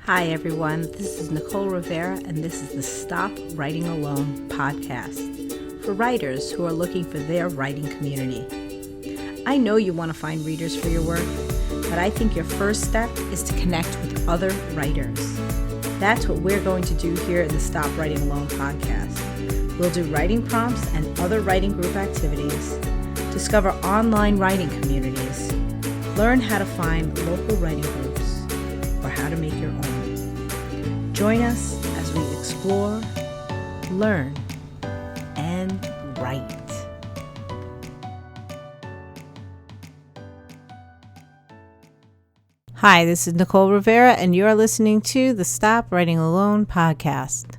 Hi everyone, this is Nicole Rivera and this is the Stop Writing Alone podcast for writers who are looking for their writing community. I know you want to find readers for your work, but I think your first step is to connect with other writers. That's what we're going to do here in the Stop Writing Alone podcast. We'll do writing prompts and other writing group activities, discover online writing communities, learn how to find local writing groups, or how to make your own. Join us as we explore, learn, and write. Hi, this is Nicole Rivera, and you're listening to the Stop Writing Alone podcast.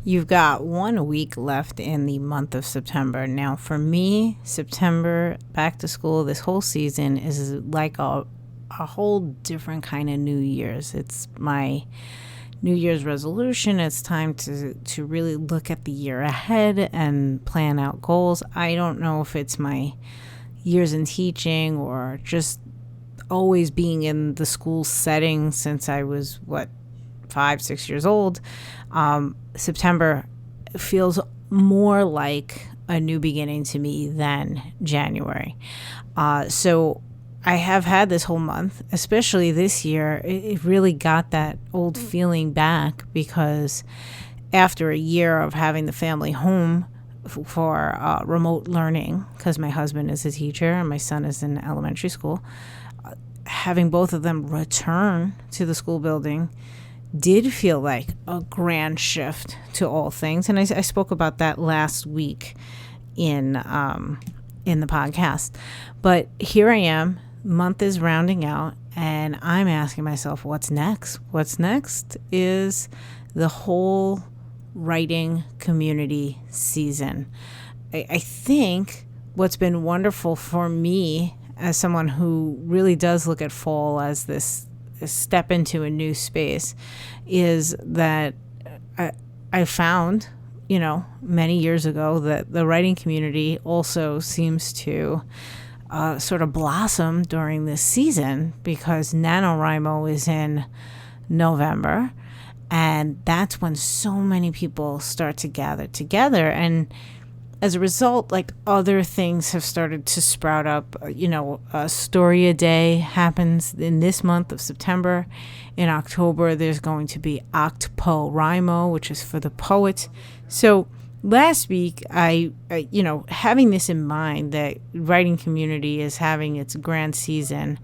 You've got 1 week left in the month of September. Now, for me, September, back to school, this whole season is like a whole different kind of New Year's. It's my New Year's resolution. It's time to really look at the year ahead and plan out goals. I don't know if it's my years in teaching or just always being in the school setting since I was, 5-6 years old. September feels more like a new beginning to me than January. So I have had this whole month, especially this year, it really got that old feeling back because after a year of having the family home for remote learning, because my husband is a teacher and my son is in elementary school, having both of them return to the school building did feel like a grand shift to all things. And I spoke about that last week in the podcast. But here I am. Month is rounding out and I'm asking myself, what's next? What's next is the whole writing community season. I think what's been wonderful for me as someone who really does look at fall as this step into a new space is that I found, many years ago that the writing community also seems to sort of blossom during this season because NaNoWriMo is in November, and that's when so many people start to gather together. And as a result, other things have started to sprout up. A story a day happens in this month of September. In October, there's going to be OctPoWriMo, which is for the poet. So last week, I having this in mind that writing community is having its grand season,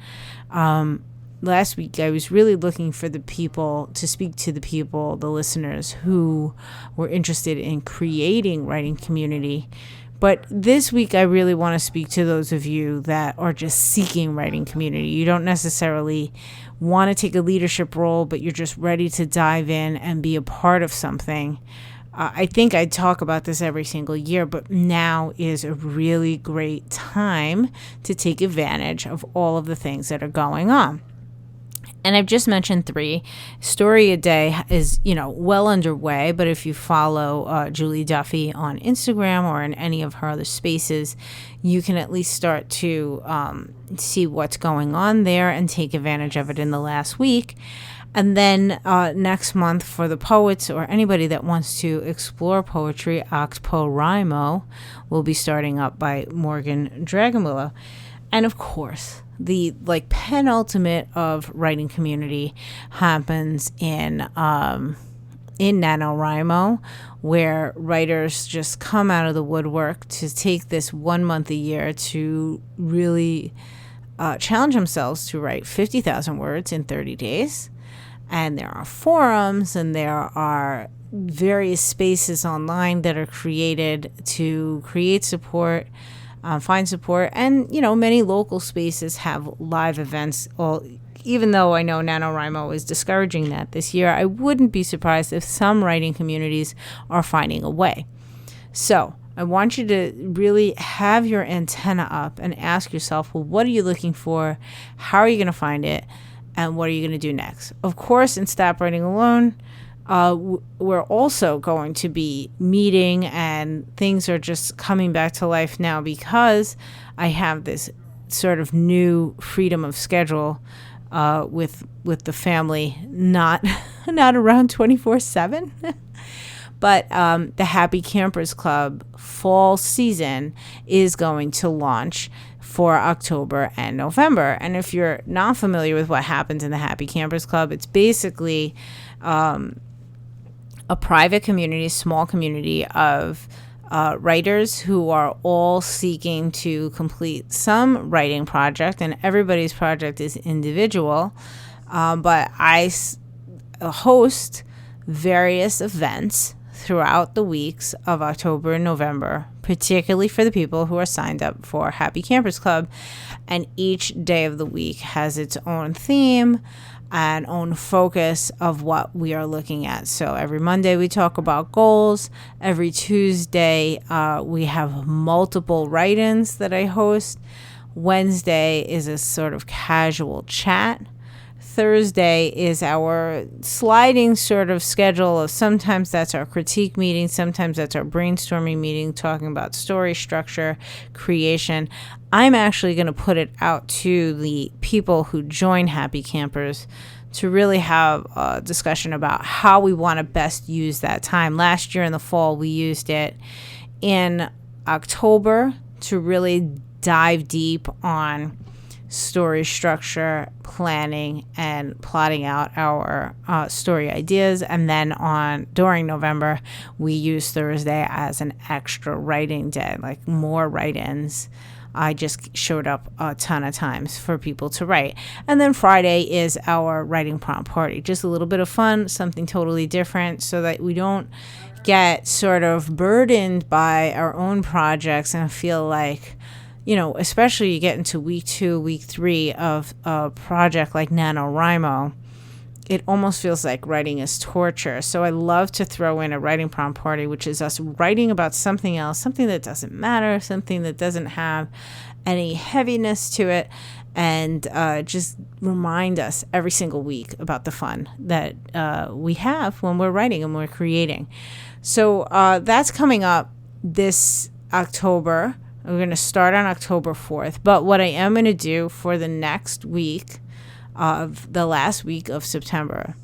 last week I was really looking for the people, to speak to the people, the listeners who were interested in creating writing community. But this week I really want to speak to those of you that are just seeking writing community. You don't necessarily want to take a leadership role, but you're just ready to dive in and be a part of something. I think I talk about this every single year, but now is a really great time to take advantage of all of the things that are going on. And I've just mentioned 3. Story a Day is, well underway, but if you follow Julie Duffy on Instagram or in any of her other spaces, you can at least start to see what's going on there and take advantage of it in the last week. And then next month for the poets or anybody that wants to explore poetry, OctPoWriMo will be starting up by Morgan Dragonwillow. And of course, the penultimate of writing community happens in NaNoWriMo, where writers just come out of the woodwork to take this 1 month a year to really challenge themselves to write 50,000 words in 30 days. And there are forums and there are various spaces online that are created to create support, find support. And, many local spaces have live events. Well, even though I know NaNoWriMo is discouraging that this year, I wouldn't be surprised if some writing communities are finding a way. So I want you to really have your antenna up and ask yourself, well, what are you looking for? How are you going to find it? And what are you going to do next? Of course, in Stop Writing Alone, we're also going to be meeting, and things are just coming back to life now because I have this sort of new freedom of schedule with the family not not around 24/7. But the Happy Campers Club fall season is going to launch for October and November. And if you're not familiar with what happens in the Happy Campers Club, it's basically a private community, small community of writers who are all seeking to complete some writing project, and everybody's project is individual. But I host various events throughout the weeks of October and November, particularly for the people who are signed up for Happy Campers Club. And each day of the week has its own theme and own focus of what we are looking at. So every Monday we talk about goals. Every Tuesday we have multiple write-ins that I host. Wednesday is a sort of casual chat. Thursday is our sliding sort of schedule of sometimes that's our critique meeting, sometimes that's our brainstorming meeting, talking about story structure, creation. I'm actually going to put it out to the people who join Happy Campers to really have a discussion about how we want to best use that time. Last year in the fall, we used it in October to really dive deep on story structure, planning, and plotting out our story ideas. And then during November, we use Thursday as an extra writing day, like more write-ins. I just showed up a ton of times for people to write. And then Friday is our writing prompt party. Just a little bit of fun, something totally different, so that we don't get sort of burdened by our own projects and feel like, especially you get into week 2, week 3 of a project like NaNoWriMo, it almost feels like writing is torture. So I love to throw in a writing prompt party, which is us writing about something else, something that doesn't matter, something that doesn't have any heaviness to it, and just remind us every single week about the fun that we have when we're writing and we're creating. So that's coming up this October. We're going to start on October 4th. But what I am going to do for the next week of the last week of September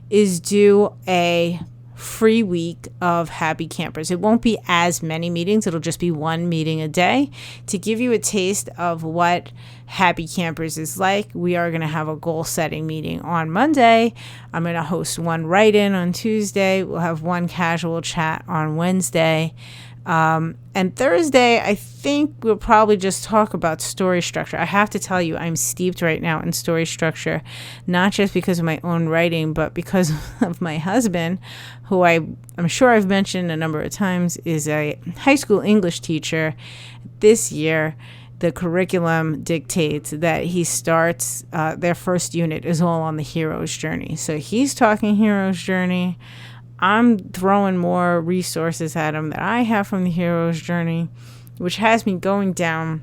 is do a free week of Happy Campers. It won't be as many meetings. It'll just be one meeting a day to give you a taste of what Happy Campers is like. We are going to have a goal setting meeting on Monday. I'm going to host one write-in on Tuesday. We'll have one casual chat on Wednesday. And Thursday, I think we'll probably just talk about story structure. I have to tell you, I'm steeped right now in story structure, not just because of my own writing, but because of my husband, who I'm sure I've mentioned a number of times, is a high school English teacher. This year, the curriculum dictates that he starts, their first unit is all on the hero's journey. So he's talking hero's journey. I'm throwing more resources at him that I have from the hero's journey, which has me going down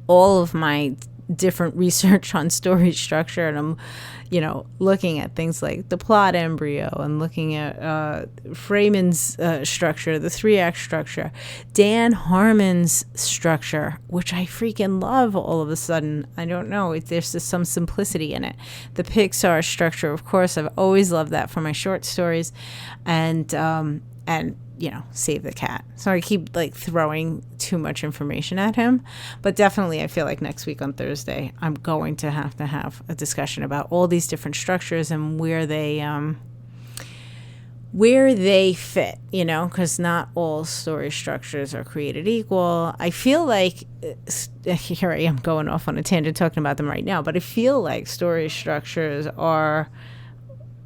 all of my different research on story structure. And I'm, looking at things like the plot embryo and looking at Freeman's structure, the 3-act structure, Dan Harmon's structure, which I freaking love all of a sudden. I don't know. There's just some simplicity in it. The Pixar structure, of course, I've always loved that for my short stories. And Save the Cat. So I keep throwing too much information at him. But definitely I feel like next week on Thursday, I'm going to have a discussion about all these different structures and where they fit, because not all story structures are created equal. I feel like, here I am going off on a tangent talking about them right now, but I feel like story structures are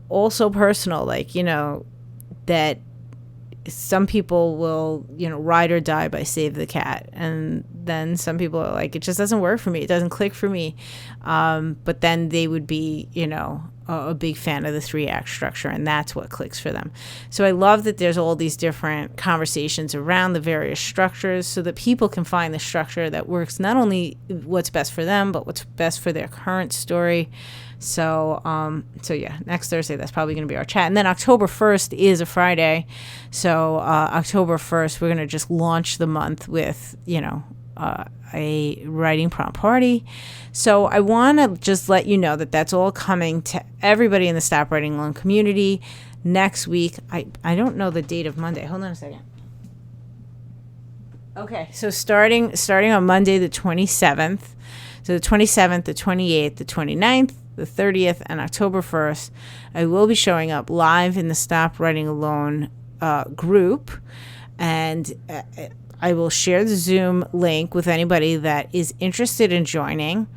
also personal, that some people will, ride or die by Save the Cat. And then some people are like, it just doesn't work for me. It doesn't click for me. But then they would be, a big fan of the 3-act structure, and that's what clicks for them. So I love that there's all these different conversations around the various structures so that people can find the structure that works not only what's best for them, but what's best for their current story. So yeah, next Thursday, that's probably going to be our chat. And then October 1st is a Friday. So October 1st, we're going to just launch the month with, a writing prompt party. So I want to just let you know that that's all coming to everybody in the Stop Writing Alone community next week. I don't know the date of Monday. Hold on a second. Okay, so starting on Monday the 27th, so the 27th, the 28th, the 29th, the 30th, and October 1st, I will be showing up live in the Stop Writing Alone group, and I will share the Zoom link with anybody that is interested in joining.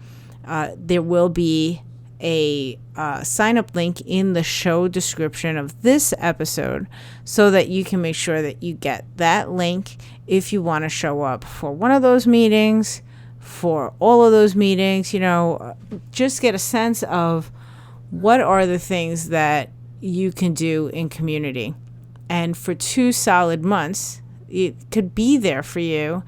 There will be a sign-up link in the show description of this episode so that you can make sure that you get that link if you want to show up for one of those meetings, for all of those meetings. Just get a sense of what are the things that you can do in community. And for 2 solid months, it could be there for you.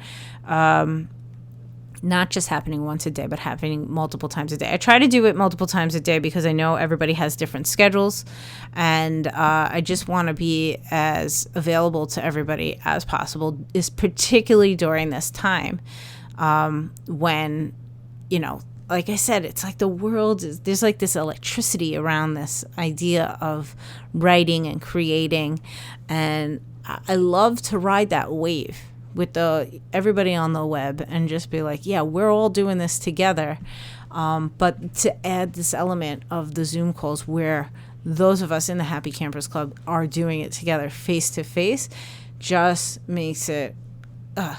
Not just happening once a day, but happening multiple times a day. I try to do it multiple times a day because I know everybody has different schedules, and I just want to be as available to everybody as possible, is particularly during this time when, like I said, it's like the world is, there's like this electricity around this idea of writing and creating, and I love to ride that wave with everybody on the web and just be like, yeah, we're all doing this together. But to add this element of the Zoom calls where those of us in the Happy Campers Club are doing it together face to face just makes it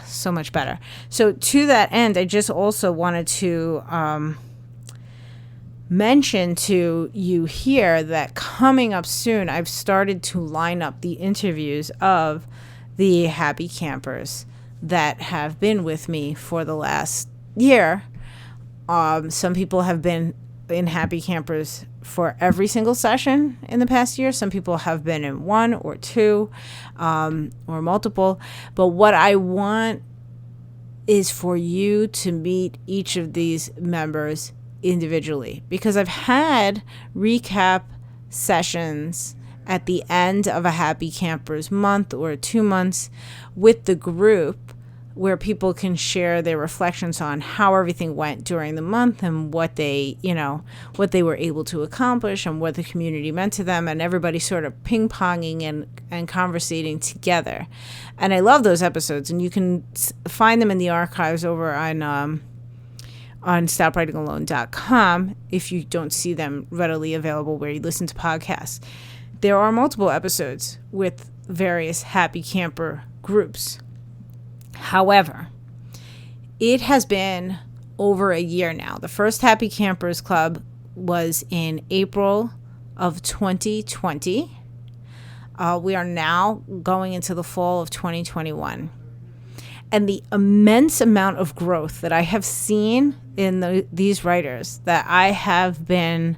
so much better. So to that end, I just also wanted to mention to you here that coming up soon, I've started to line up the interviews of the Happy Campers that have been with me for the last year. Some people have been in Happy Campers for every single session in the past year. Some people have been in 1 or 2 or multiple. But what I want is for you to meet each of these members individually, because I've had recap sessions at the end of a Happy Campers month or 2 months with the group where people can share their reflections on how everything went during the month and what they were able to accomplish and what the community meant to them, and everybody sort of ping-ponging and conversating together. And I love those episodes, and you can find them in the archives over on stopwritingalone.com if you don't see them readily available where you listen to podcasts. There are multiple episodes with various Happy Camper groups. However, it has been over a year now. The first Happy Campers Club was in April of 2020. We are now going into the fall of 2021. And the immense amount of growth that I have seen in these writers that I have been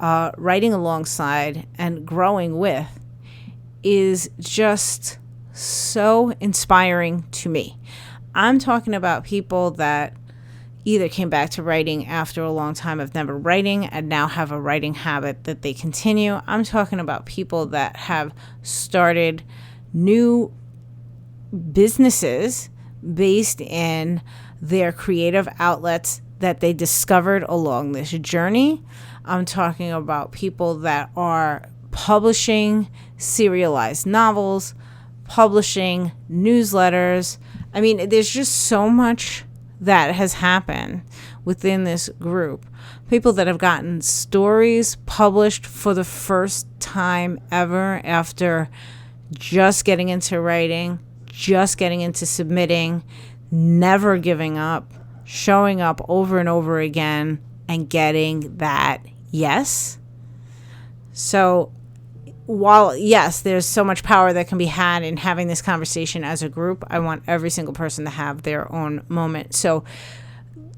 writing alongside and growing with is just so inspiring to me. I'm talking about people that either came back to writing after a long time of never writing and now have a writing habit that they continue. I'm talking about people that have started new businesses based in their creative outlets that they discovered along this journey. I'm talking about people that are publishing serialized novels, publishing newsletters. I mean, there's just so much that has happened within this group. People that have gotten stories published for the first time ever after just getting into writing, just getting into submitting, never giving up, showing up over and over again and getting that yes. So while, yes, there's so much power that can be had in having this conversation as a group, I want every single person to have their own moment. So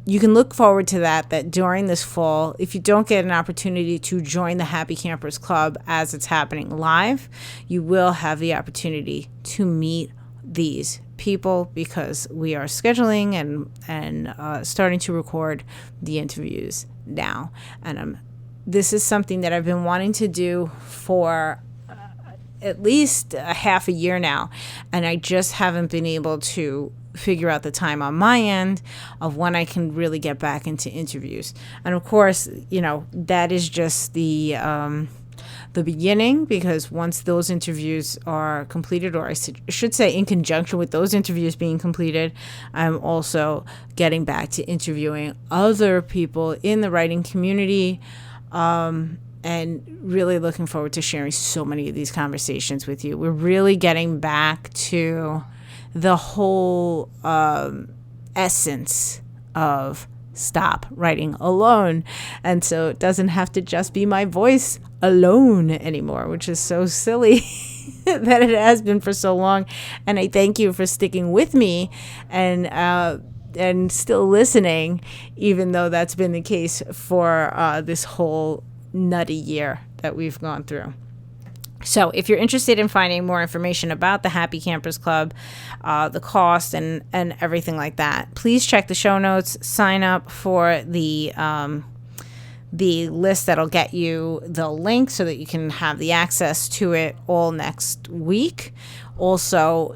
you can look forward to that during this fall, if you don't get an opportunity to join the Happy Campers Club as it's happening live, you will have the opportunity to meet these people because we are scheduling and starting to record the interviews now. And this is something that I've been wanting to do for at least a half a year now, and I just haven't been able to figure out the time on my end of when I can really get back into interviews. And of course, that is just the beginning, because once those interviews are completed, or I should say in conjunction with those interviews being completed, I'm also getting back to interviewing other people in the writing community, and really looking forward to sharing so many of these conversations with you. We're really getting back to the whole essence of stop writing alone. And so it doesn't have to just be my voice alone anymore, which is so silly that it has been for so long. And I thank you for sticking with me and still listening, even though that's been the case for this whole nutty year that we've gone through. So if you're interested in finding more information about the Happy Campers Club, the cost and everything like that, please check the show notes, sign up for the list that'll get you the link so that you can have the access to it all next week. Also,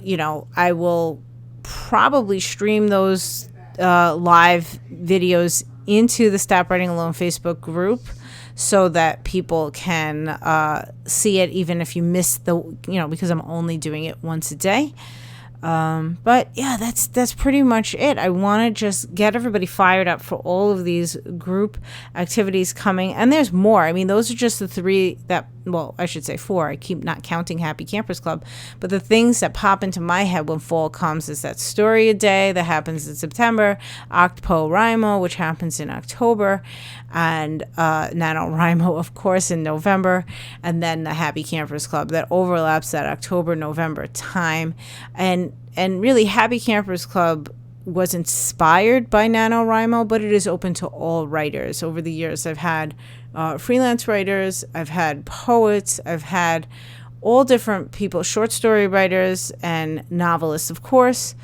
I will probably stream those live videos into the Stop Writing Alone Facebook group, so that people can see it, even if you miss because I'm only doing it once a day. But yeah, that's pretty much it. I want to just get everybody fired up for all of these group activities coming. And there's more. I mean, those are just the three I should say four. I keep not counting Happy Campers Club. But the things that pop into my head when fall comes is that Story a Day that happens in September, NaNoWriMo, which happens in October, and NaNoWriMo, of course, in November, and then the Happy Campers Club that overlaps that October-November time. And really, Happy Campers Club was inspired by NaNoWriMo, but it is open to all writers. Over the years, I've had freelance writers, I've had poets, I've had all different people, short story writers and novelists, of course.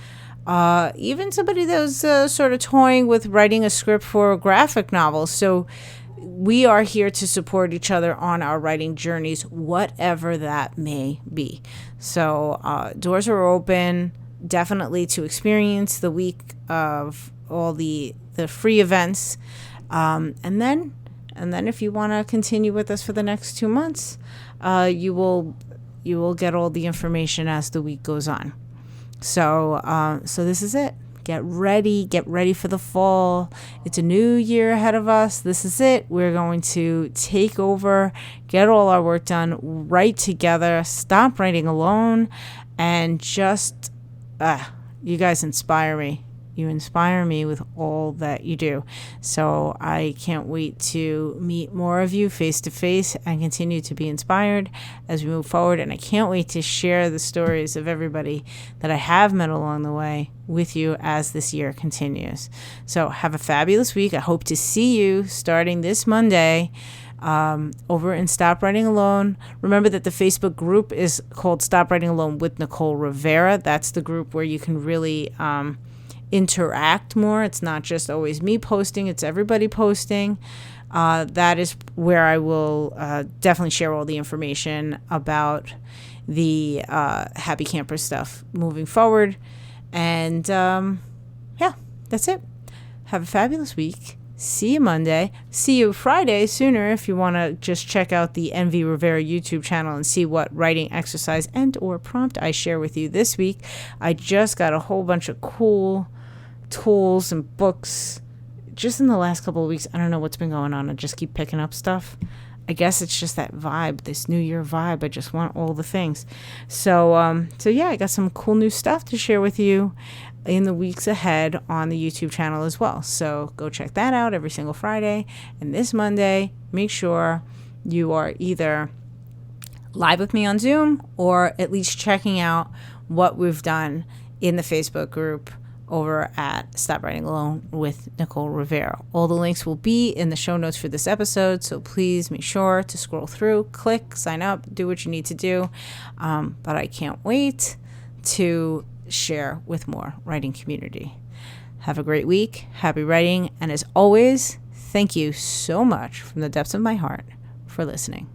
Even somebody that was sort of toying with writing a script for a graphic novel. So we are here to support each other on our writing journeys, whatever that may be. So doors are open, definitely, to experience the week of all the free events. And then if you want to continue with us for the next 2 months, you will get all the information as the week goes on. So this is it. Get ready for the fall. It's a new year ahead of us. This is it. We're going to take over, get all our work done, write together, stop writing alone, and just, you guys inspire me. You inspire me with all that you do. So I can't wait to meet more of you face to face and continue to be inspired as we move forward. And I can't wait to share the stories of everybody that I have met along the way with you as this year continues. So have a fabulous week. I hope to see you starting this Monday over in Stop Writing Alone. Remember that the Facebook group is called Stop Writing Alone with Nicole Rivera. That's the group where you can really interact more. It's not just always me posting, it's everybody posting. That is where I will definitely share all the information about the Happy Camper stuff moving forward. And yeah, that's it. Have a fabulous week. See you Monday. See you Friday sooner if you want to just check out the NV Rivera YouTube channel and see what writing exercise and or prompt I share with you this week. I just got a whole bunch of cool tools and books just in the last couple of weeks. I don't know what's been going on. I just keep picking up stuff. I guess it's just that vibe, this New Year vibe. I just want all the things. So yeah, I got some cool new stuff to share with you in the weeks ahead on the YouTube channel as well. So go check that out every single Friday. And this Monday, make sure you are either live with me on Zoom or at least checking out what we've done in the Facebook group over at Stop Writing Alone with Nicole Rivera. All the links will be in the show notes for this episode, so please make sure to scroll through, click, sign up, do what you need to do. But I can't wait to share with more writing community. Have a great week. Happy writing. And as always, thank you so much from the depths of my heart for listening.